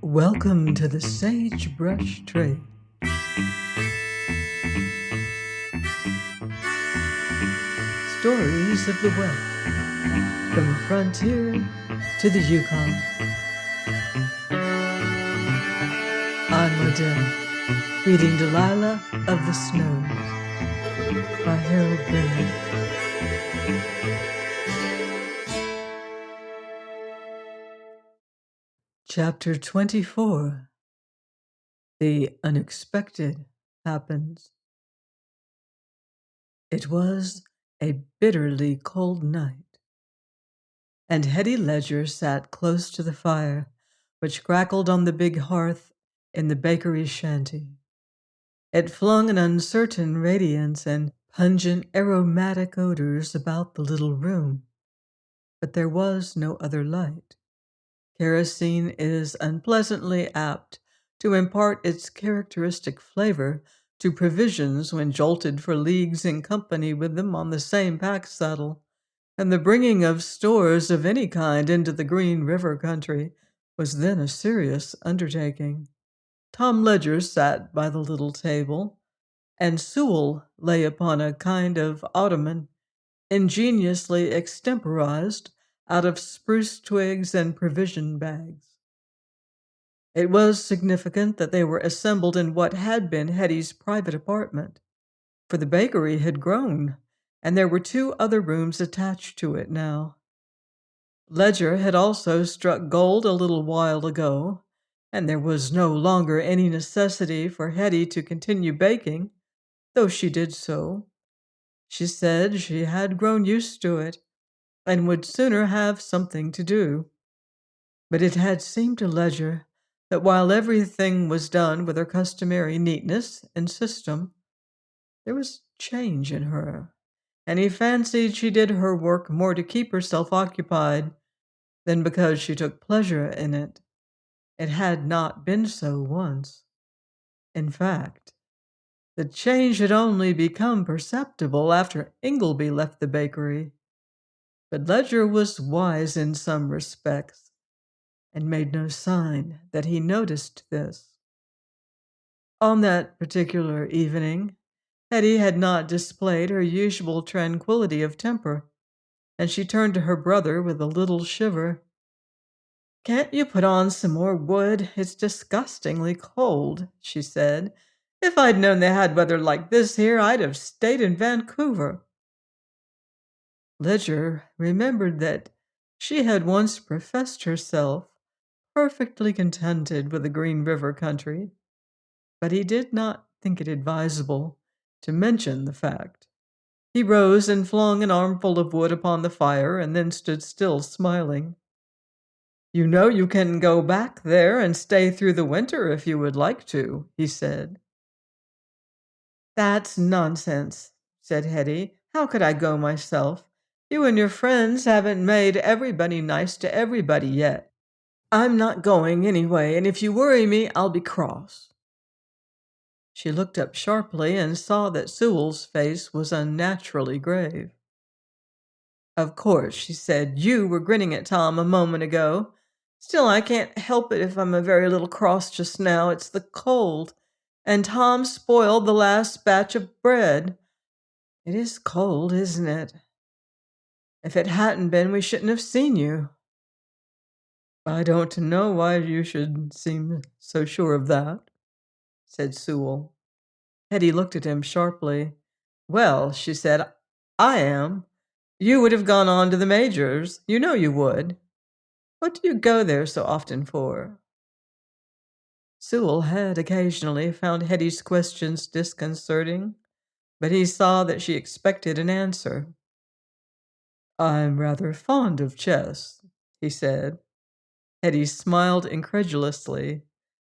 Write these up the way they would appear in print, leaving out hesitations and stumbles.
Welcome to the Sagebrush Trade. Stories of the West, from the frontier to the Yukon. I'm Adele, reading Delilah of the Snows by Harold Bennett. Chapter 24. The Unexpected Happens. It was a bitterly cold night, and Hetty Ledger sat close to the fire, which crackled on the big hearth in the bakery shanty. It flung an uncertain radiance and pungent aromatic odors about the little room, but there was no other light. Kerosene is unpleasantly apt to impart its characteristic flavor to provisions when jolted for leagues in company with them on the same pack saddle, and the bringing of stores of any kind into the Green River country was then a serious undertaking. Tom Ledger sat by the little table, and Sewell lay upon a kind of ottoman, ingeniously extemporized out of spruce twigs and provision bags. It was significant that they were assembled in what had been Hetty's private apartment, for the bakery had grown, and there were two other rooms attached to it now. Ledger had also struck gold a little while ago, and there was no longer any necessity for Hetty to continue baking, though she did so. She said she had grown used to it, and would sooner have something to do. But it had seemed to Ledger that while everything was done with her customary neatness and system, there was change in her, and he fancied she did her work more to keep herself occupied than because she took pleasure in it. It had not been so once. In fact, the change had only become perceptible after Ingleby left the bakery. But Ledger was wise in some respects, and made no sign that he noticed this. On that particular evening, Hetty had not displayed her usual tranquillity of temper, and she turned to her brother with a little shiver. "Can't you put on some more wood? It's disgustingly cold," she said. "If I'd known they had weather like this here, I'd have stayed in Vancouver." Ledger remembered that she had once professed herself perfectly contented with the Green River country, but he did not think it advisable to mention the fact. He rose and flung an armful of wood upon the fire and then stood still, smiling. "You know you can go back there and stay through the winter if you would like to," he said. "That's nonsense," said Hetty. "How could I go myself? You and your friends haven't made everybody nice to everybody yet. I'm not going anyway, and if you worry me, I'll be cross." She looked up sharply and saw that Sewell's face was unnaturally grave. "Of course," she said, "you were grinning at Tom a moment ago. Still, I can't help it if I'm a very little cross just now. It's the cold, and Tom spoiled the last batch of bread. It is cold, isn't it? If it hadn't been, we shouldn't have seen you." "I don't know why you should seem so sure of that," said Sewell. Hetty looked at him sharply. "Well," she said, "I am. You would have gone on to the Major's. You know you would. What do you go there so often for?" Sewell had occasionally found Hetty's questions disconcerting, but he saw that she expected an answer. "I'm rather fond of chess," he said. Hetty smiled incredulously.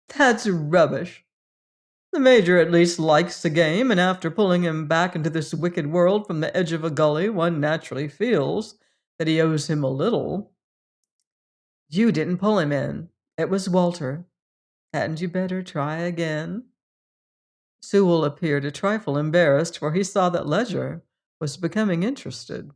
"That's rubbish. The Major at least likes the game, and after pulling him back into this wicked world from the edge of a gully, one naturally feels that he owes him a little." "You didn't pull him in. It was Walter. Hadn't you better try again?" Sewell appeared a trifle embarrassed, for he saw that Ledger was becoming interested.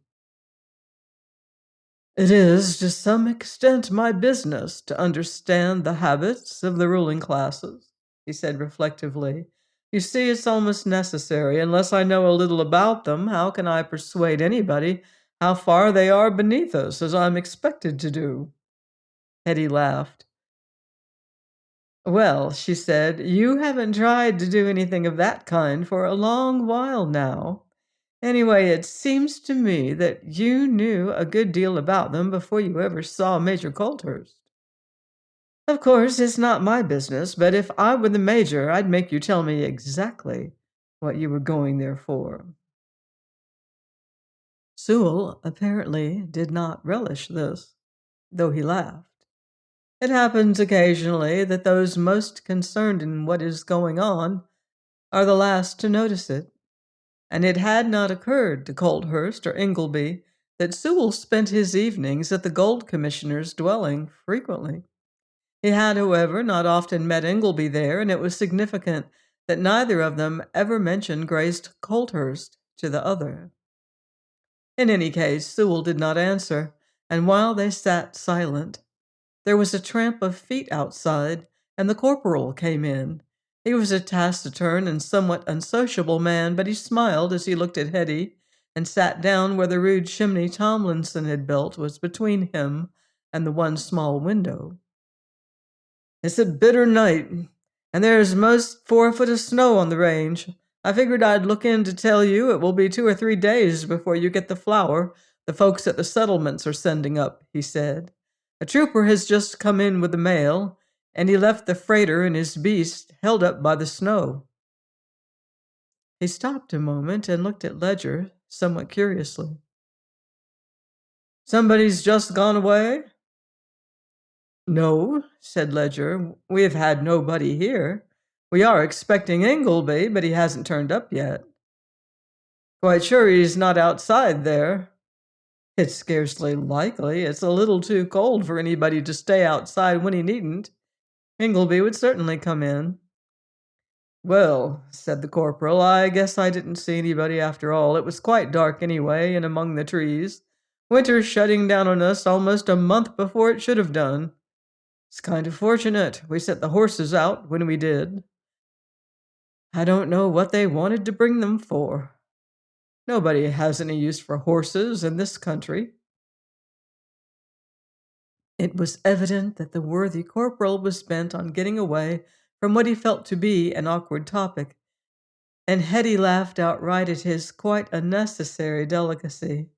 It is, to some extent, my business to understand the habits of the ruling classes, he said reflectively. You see, it's almost necessary. Unless I know a little about them, how can I persuade anybody how far they are beneath us, as I'm expected to do? Hetty laughed. Well, she said, you haven't tried to do anything of that kind for a long while now. Anyway, it seems to me that you knew a good deal about them before you ever saw Major Colthurst. Of course, it's not my business, but if I were the major, I'd make you tell me exactly what you were going there for. Sewell apparently did not relish this, though he laughed. It happens occasionally that those most concerned in what is going on are the last to notice it, and it had not occurred to Colthurst or Ingleby that Sewell spent his evenings at the Gold Commissioner's dwelling frequently. He had, however, not often met Ingleby there, and it was significant that neither of them ever mentioned Grace Colthurst to the other. In any case, Sewell did not answer, and while they sat silent, there was a tramp of feet outside, and the corporal came in. He was a taciturn and somewhat unsociable man, but he smiled as he looked at Hetty and sat down where the rude chimney Tomlinson had built was between him and the one small window. It's a bitter night, and there's most 4 foot of snow on the range. I figured I'd look in to tell you it will be 2 or 3 days before you get the flour the folks at the settlements are sending up, he said. A trooper has just come in with the mail, and he left the freighter and his beast held up by the snow. He stopped a moment and looked at Ledger somewhat curiously. Somebody's just gone away? No, said Ledger. We have had nobody here. We are expecting Ingleby, but he hasn't turned up yet. Quite sure he's not outside there. It's scarcely likely. It's a little too cold for anybody to stay outside when he needn't. Ingleby would certainly come in. Well, said the corporal, I guess I didn't see anybody after all. It was quite dark anyway, and among the trees. Winter shutting down on us almost a month before it should have done. It's kind of fortunate we set the horses out when we did. I don't know what they wanted to bring them for. Nobody has any use for horses in this country. It was evident that the worthy corporal was bent on getting away from what he felt to be an awkward topic, and Hetty laughed outright at his quite unnecessary delicacy.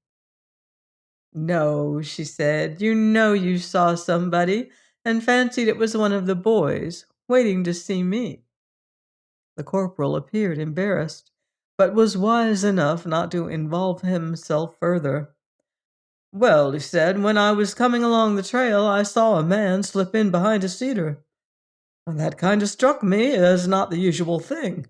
No, she said, you know you saw somebody and fancied it was one of the boys waiting to see me. The corporal appeared embarrassed, but was wise enough not to involve himself further. Well, he said, when I was coming along the trail, I saw a man slip in behind a cedar. And that kind of struck me as not the usual thing.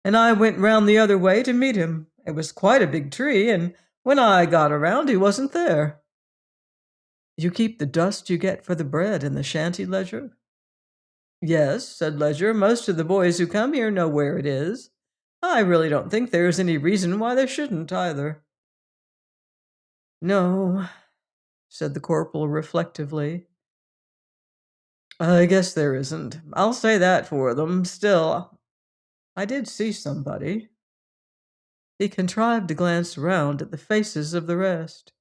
And I went round the other way to meet him. It was quite a big tree, and when I got around, he wasn't there. You keep the dust you get for the bread in the shanty, Ledger? Yes, said Ledger. Most of the boys who come here know where it is. I really don't think there's any reason why they shouldn't either. No, said the corporal reflectively. I guess there isn't. I'll say that for them. Still, I did see somebody. He contrived to glance round at the faces of the rest,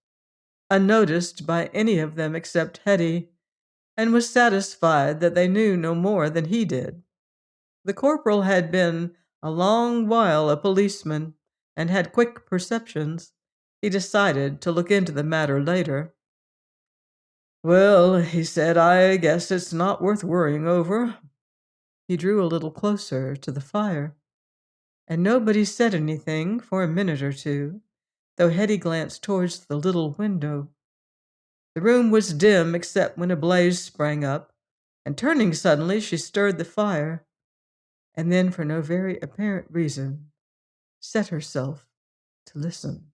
unnoticed by any of them except Hetty, and was satisfied that they knew no more than he did. The corporal had been a long while a policeman and had quick perceptions. He decided to look into the matter later. Well, he said, I guess it's not worth worrying over. He drew a little closer to the fire, and nobody said anything for a minute or two, though Hetty glanced towards the little window. The room was dim except when a blaze sprang up, and turning suddenly, she stirred the fire, and then, for no very apparent reason, set herself to listen.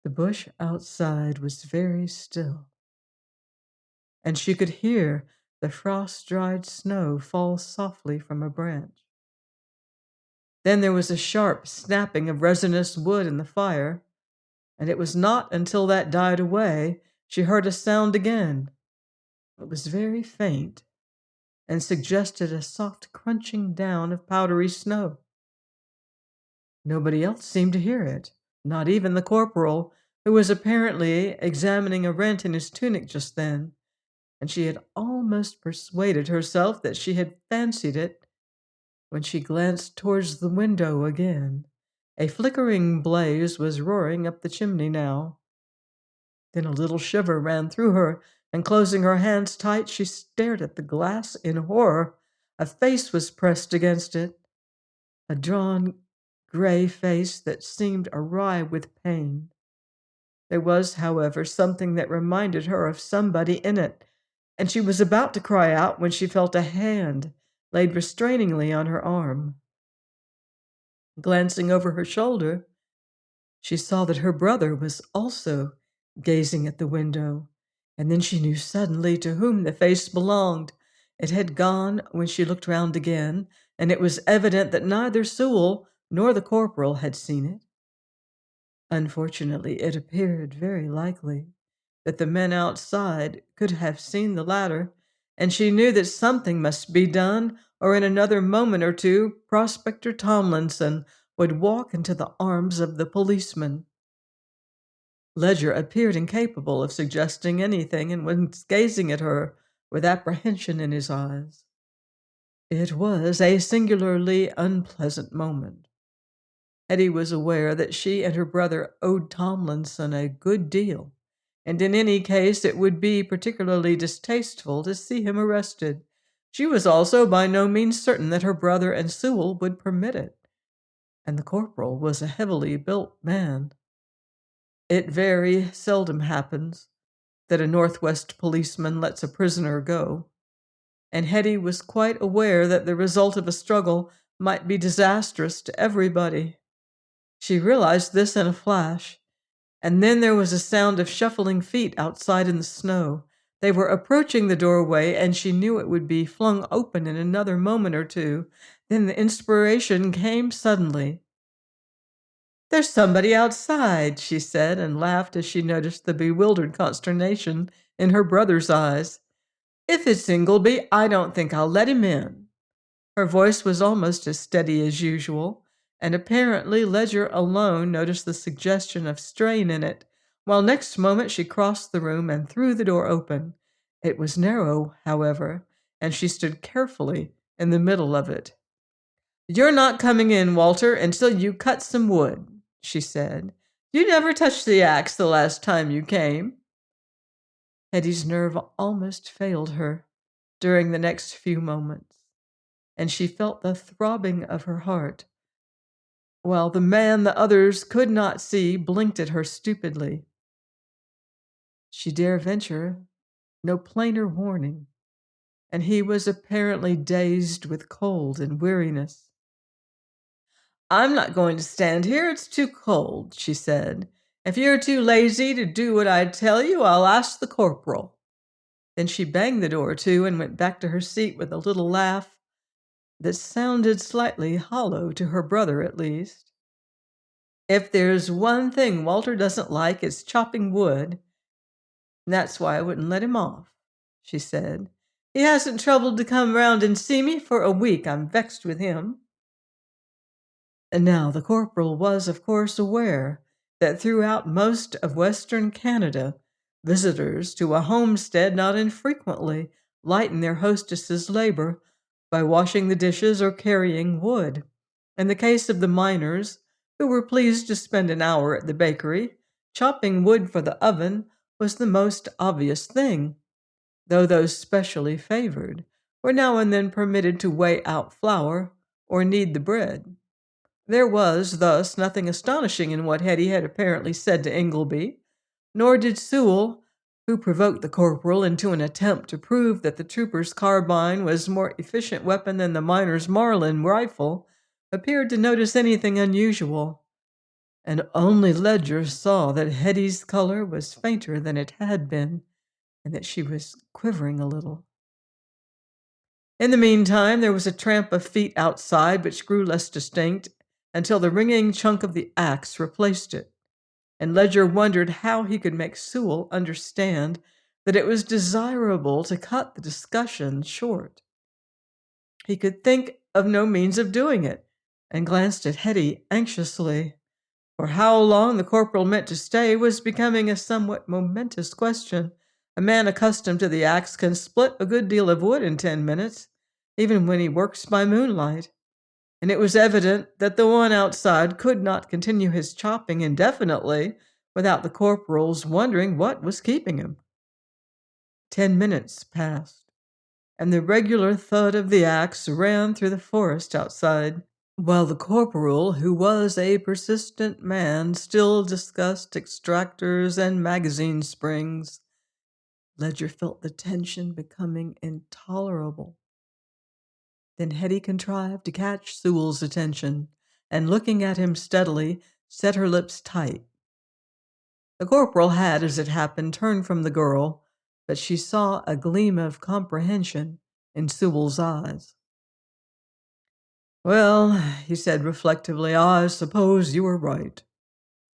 The bush outside was very still, and she could hear the frost-dried snow fall softly from a branch. Then there was a sharp snapping of resinous wood in the fire, and it was not until that died away she heard a sound again. It was very faint and suggested a soft crunching down of powdery snow. Nobody else seemed to hear it, not even the corporal, who was apparently examining a rent in his tunic just then, and she had almost persuaded herself that she had fancied it when she glanced towards the window again. A flickering blaze was roaring up the chimney now. Then a little shiver ran through her, and closing her hands tight, she stared at the glass in horror. A face was pressed against it, a drawn, gray face that seemed awry with pain. There was, however, something that reminded her of somebody in it, and she was about to cry out when she felt a hand laid restrainingly on her arm. Glancing over her shoulder, she saw that her brother was also gazing at the window, and then she knew suddenly to whom the face belonged. It had gone when she looked round again, and it was evident that neither Sewell nor the corporal had seen it. Unfortunately, it appeared very likely that the men outside could have seen the latter, and she knew that something must be done, or in another moment or two Prospector Tomlinson would walk into the arms of the policeman. Ledger appeared incapable of suggesting anything and was gazing at her with apprehension in his eyes. It was a singularly unpleasant moment. Hetty was aware that she and her brother owed Tomlinson a good deal, and in any case it would be particularly distasteful to see him arrested. She was also by no means certain that her brother and Sewell would permit it, and the corporal was a heavily built man. It very seldom happens that a Northwest policeman lets a prisoner go, and Hetty was quite aware that the result of a struggle might be disastrous to everybody. She realized this in a flash, and then there was a sound of shuffling feet outside in the snow. They were approaching the doorway, and she knew it would be flung open in another moment or two. Then the inspiration came suddenly. "There's somebody outside," she said, and laughed as she noticed the bewildered consternation in her brother's eyes. "If it's Ingleby, I don't think I'll let him in." Her voice was almost as steady as usual, and apparently Ledger alone noticed the suggestion of strain in it, while next moment she crossed the room and threw the door open. It was narrow, however, and she stood carefully in the middle of it. "You're not coming in, Walter, until you cut some wood," she said. "You never touched the axe the last time you came." Hetty's nerve almost failed her during the next few moments, and she felt the throbbing of her heart, while the man the others could not see blinked at her stupidly. She dare venture no plainer warning, and he was apparently dazed with cold and weariness. "I'm not going to stand here. It's too cold," she said. "If you're too lazy to do what I tell you, I'll ask the corporal." Then she banged the door to and went back to her seat with a little laugh that sounded slightly hollow to her brother, at least. "If there's one thing Walter doesn't like, it's chopping wood. And that's why I wouldn't let him off," she said. "He hasn't troubled to come round and see me for a week. I'm vexed with him." And now the corporal was, of course, aware that throughout most of Western Canada, visitors to a homestead not infrequently lighten their hostess's labor by washing the dishes or carrying wood. In the case of the miners, who were pleased to spend an hour at the bakery, chopping wood for the oven was the most obvious thing, though those specially favored were now and then permitted to weigh out flour or knead the bread. There was, thus, nothing astonishing in what Hetty had apparently said to Ingleby, nor did Sewell, who provoked the corporal into an attempt to prove that the trooper's carbine was a more efficient weapon than the miner's Marlin rifle, appear to notice anything unusual, and only Ledger saw that Hetty's color was fainter than it had been, and that she was quivering a little. In the meantime, there was a tramp of feet outside, which grew less distinct until the ringing chunk of the axe replaced it, and Ledger wondered how he could make Sewell understand that it was desirable to cut the discussion short. He could think of no means of doing it, and glanced at Hetty anxiously. For how long the corporal meant to stay was becoming a somewhat momentous question. A man accustomed to the axe can split a good deal of wood in 10 minutes, even when he works by moonlight, and it was evident that the one outside could not continue his chopping indefinitely without the corporal's wondering what was keeping him. 10 minutes passed, and the regular thud of the axe ran through the forest outside, while the corporal, who was a persistent man, still discussed extractors and magazine springs. Ledger felt the tension becoming intolerable. Then Hetty contrived to catch Sewell's attention, and looking at him steadily, set her lips tight. The corporal had, as it happened, turned from the girl, but she saw a gleam of comprehension in Sewell's eyes. "Well," he said reflectively, "I suppose you are right.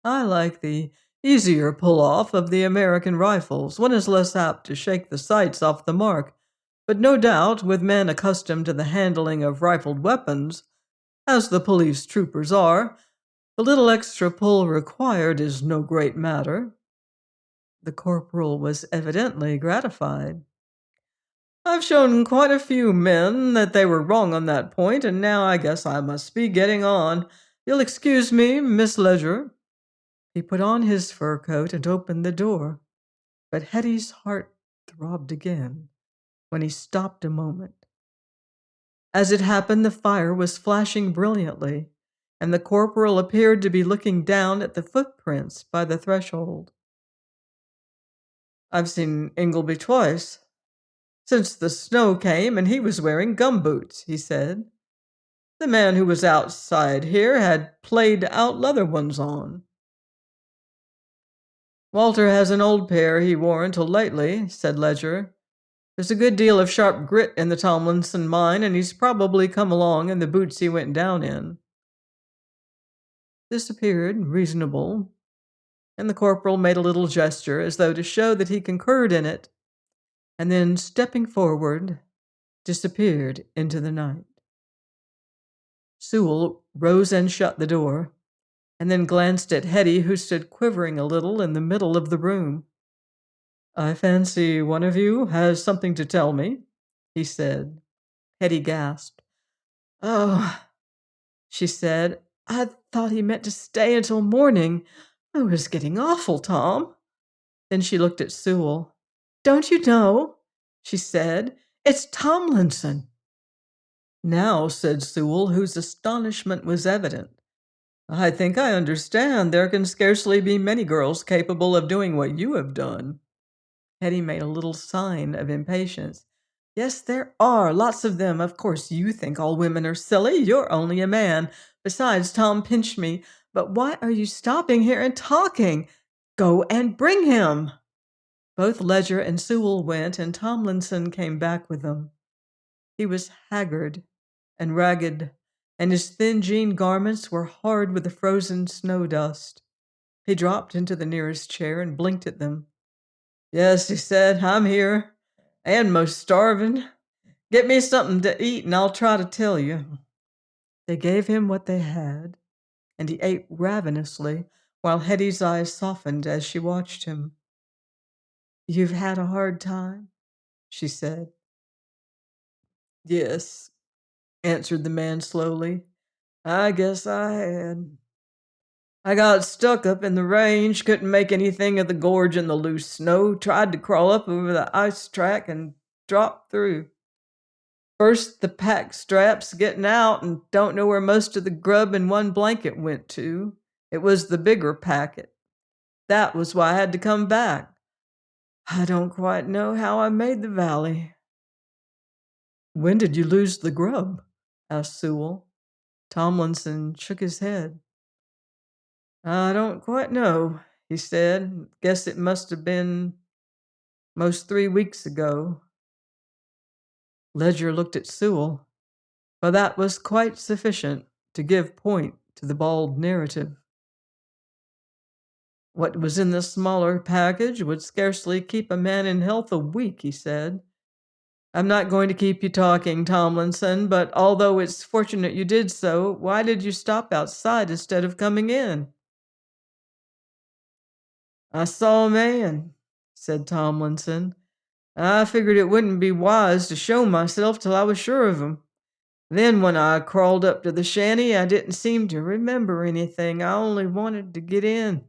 I like the easier pull-off of the American rifles. One is less apt to shake the sights off the mark, but no doubt, with men accustomed to the handling of rifled weapons, as the police troopers are, the little extra pull required is no great matter." The corporal was evidently gratified. "I've shown quite a few men that they were wrong on that point, and now I guess I must be getting on. You'll excuse me, Miss Ledger." He put on his fur coat and opened the door, but Hetty's heart throbbed again when he stopped a moment. As it happened, the fire was flashing brilliantly, and the corporal appeared to be looking down at the footprints by the threshold. "I've seen Ingleby twice since the snow came, and he was wearing gumboots," he said. "The man who was outside here had played out leather ones on." "Walter has an old pair he wore until lately," said Ledger. "There's a good deal of sharp grit in the Tomlinson mine, and he's probably come along in the boots he went down in." This appeared reasonable, and the corporal made a little gesture as though to show that he concurred in it, and then, stepping forward, disappeared into the night. Sewell rose and shut the door, and then glanced at Hetty, who stood quivering a little in the middle of the room. "I fancy one of you has something to tell me," he said. Hetty gasped. "Oh," she said, "I thought he meant to stay until morning. Oh, it's getting awful, Tom." Then she looked at Sewell. "Don't you know?" she said. "It's Tomlinson." "Now," said Sewell, whose astonishment was evident, "I think I understand. There can scarcely be many girls capable of doing what you have done." Hetty made a little sign of impatience. "Yes, there are. Lots of them. Of course, you think all women are silly. You're only a man. Besides, Tom pinched me. But why are you stopping here and talking? Go and bring him." Both Ledger and Sewell went, and Tomlinson came back with them. He was haggard and ragged, and his thin jean garments were hard with the frozen snow dust. He dropped into the nearest chair and blinked at them. "Yes," he said, "I'm here, and most starving. Get me something to eat, and I'll try to tell you." They gave him what they had, and he ate ravenously, while Hetty's eyes softened as she watched him. "You've had a hard time?" she said. "Yes," answered the man slowly. "I guess I had. I got stuck up in the range, couldn't make anything of the gorge in the loose snow, tried to crawl up over the ice track and dropped through. First the pack straps getting out, and don't know where most of the grub in one blanket went to. It was the bigger packet. That was why I had to come back. I don't quite know how I made the valley." "When did you lose the grub?" asked Sewell. Tomlinson shook his head. "I don't quite know," he said. "Guess it must have been most 3 weeks ago." Ledger looked at Sewell, but that was quite sufficient to give point to the bald narrative. What was in the smaller package would scarcely keep a man in health a week, he said. I'm not going to keep you talking, Tomlinson, but although it's fortunate you did so, why did you stop outside instead of coming in? I saw a man, said Tomlinson. I figured it wouldn't be wise to show myself till I was sure of him. Then, when I crawled up to the shanty, I didn't seem to remember anything. I only wanted to get in.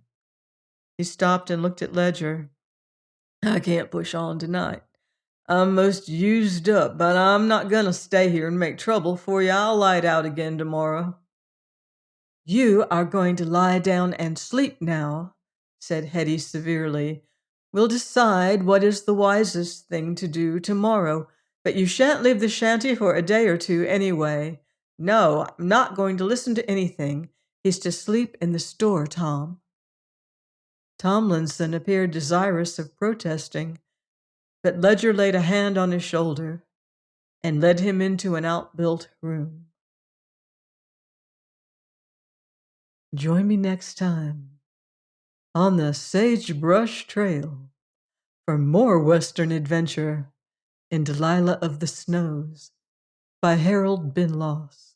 He stopped and looked at Ledger. I can't push on tonight. I'm most used up, but I'm not going to stay here and make trouble for you. I'll light out again tomorrow. You are going to lie down and sleep now, said Hetty severely. We'll decide what is the wisest thing to do tomorrow, but you shan't leave the shanty for a day or two anyway. No, I'm not going to listen to anything. He's to sleep in the store, Tom. Tomlinson appeared desirous of protesting, but Ledger laid a hand on his shoulder and led him into an outbuilt room. Join me next time on the Sagebrush Trail for more Western adventure in Delilah of the Snows by Harold Binloss.